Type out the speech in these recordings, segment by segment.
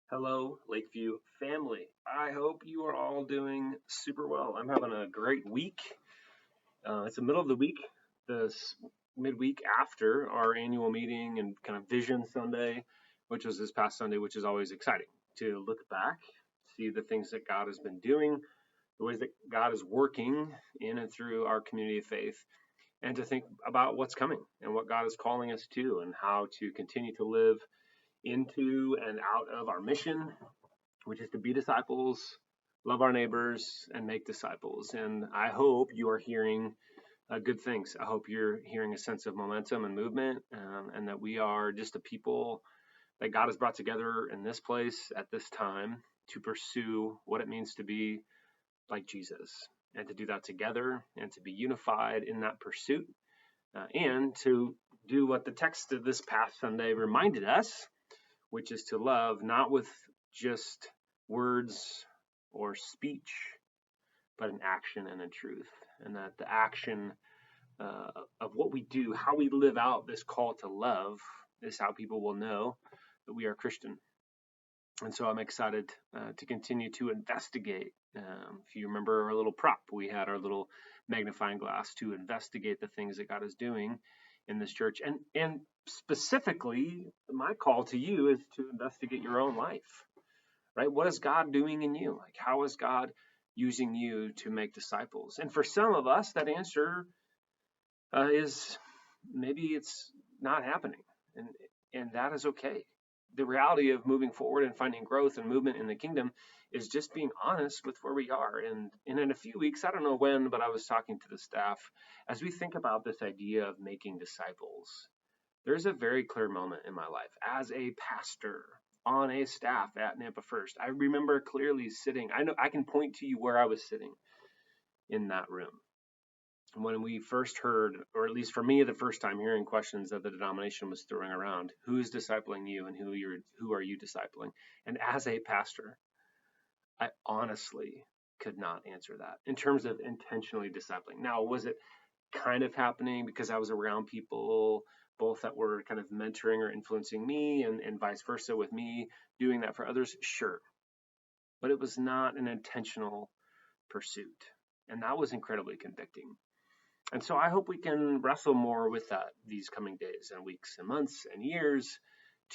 Hello, Lakeview family. I hope you are all doing super well. I'm having a great week. It's the middle of the week, this midweek after our annual meeting and kind of Vision Sunday, which was this past Sunday, which is always exciting to look back, see the things that God has been doing, the ways that God is working in and through our community of faith, and to think about what's coming and what God is calling us to and how to continue to live into and out of our mission, which is to be disciples, love our neighbors, and make disciples. And I hope you are hearing good things. I hope you're hearing a sense of momentum and movement, and that we are just a people that God has brought together in this place at this time to pursue what it means to be like Jesus, and to do that together, and to be unified in that pursuit, and to do what the text of this past Sunday reminded us, which is to love not with just words or speech, but in action and in truth. And that the action of what we do, how we live out this call to love, is how people will know that we are Christian. And so I'm excited to continue to investigate. If you remember our little prop, we had our little magnifying glass to investigate the things that God is doing in this church. And specifically, my call to you is to investigate your own life, right? What is God doing in you? Like, how is God using you to make disciples? And for some of us, that answer is maybe it's not happening, and that is okay. The reality of moving forward and finding growth and movement in the kingdom is just being honest with where we are. And in a few weeks, I don't know when, but I was talking to the staff as we think about this idea of making disciples. There's a very clear moment in my life as a pastor on a staff at Nampa First. I remember clearly sitting. I know I can point to you where I was sitting in that room when we first heard, or at least for me, the first time hearing questions that the denomination was throwing around: who's discipling you, and who are you discipling? And as a pastor, I honestly could not answer that in terms of intentionally discipling. Now, was it kind of happening because I was around people both that were kind of mentoring or influencing me, and vice versa with me doing that for others? Sure. But it was not an intentional pursuit. And that was incredibly convicting. And so I hope we can wrestle more with that these coming days and weeks and months and years,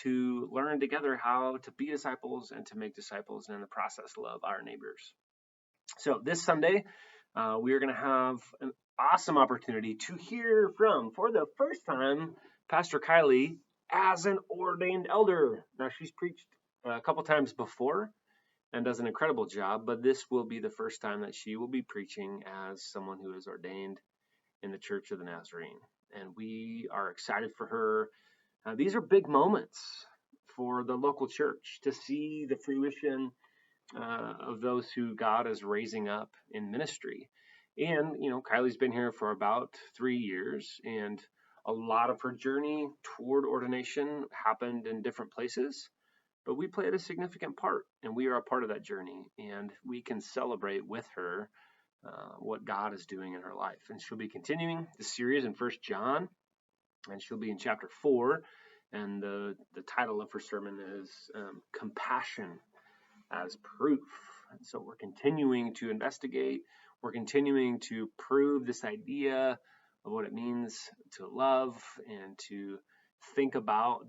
to learn together how to be disciples and to make disciples, and in the process love our neighbors. So this Sunday, we are going to have an awesome opportunity to hear from, for the first time, Pastor Kylie as an ordained elder. Now, she's preached a couple times before and does an incredible job, but this will be the first time that she will be preaching as someone who is ordained in the Church of the Nazarene. And we are excited for her. These are big moments for the local church to see the fruition of those who God is raising up in ministry. And, Kylie's been here for about 3 years, and a lot of her journey toward ordination happened in different places, but we played a significant part, and we are a part of that journey, and we can celebrate with her what God is doing in her life. And she'll be continuing the series in 1 John, and she'll be in chapter 4, and the title of her sermon is Compassion as Proof. And so we're continuing to investigate, we're continuing to prove this idea of what it means to love, and to think about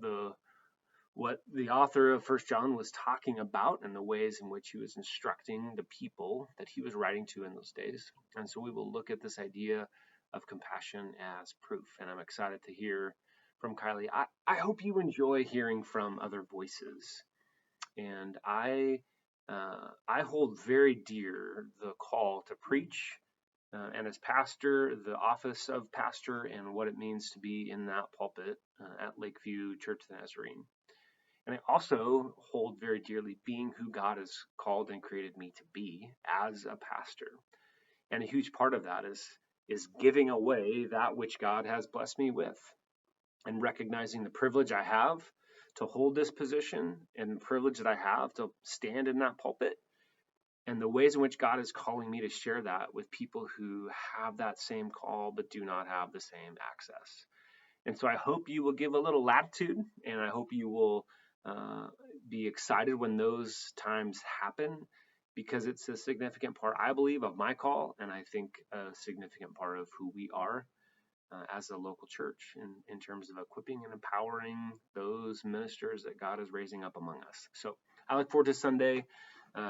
what the author of 1 John was talking about, and the ways in which he was instructing the people that he was writing to in those days. And so we will look at this idea of compassion as proof. And I'm excited to hear from Kylie. I hope you enjoy hearing from other voices. And I hold very dear the call to preach, and as pastor, the office of pastor, and what it means to be in that pulpit at Lakeview Church of the Nazarene. And I also hold very dearly being who God has called and created me to be as a pastor. And a huge part of that is giving away that which God has blessed me with, and recognizing the privilege I have to hold this position, and the privilege that I have to stand in that pulpit, and the ways in which God is calling me to share that with people who have that same call but do not have the same access. And so I hope you will give a little latitude, and I hope you will uh, be excited when those times happen because it's a significant part, I believe, of my call, and I think a significant part of who we are as a local church in terms of equipping and empowering those ministers that God is raising up among us. So I look forward to Sunday.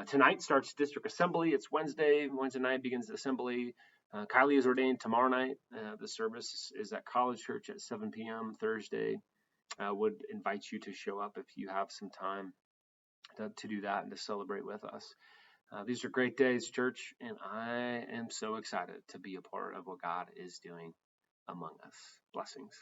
Tonight starts district assembly. It's Wednesday. Wednesday night begins the assembly. Kylie is ordained tomorrow night. The service is at College Church at 7 p.m. Thursday. I would invite you to show up if you have some time to do that and to celebrate with us. These are great days, church, and I am so excited to be a part of what God is doing among us. Blessings.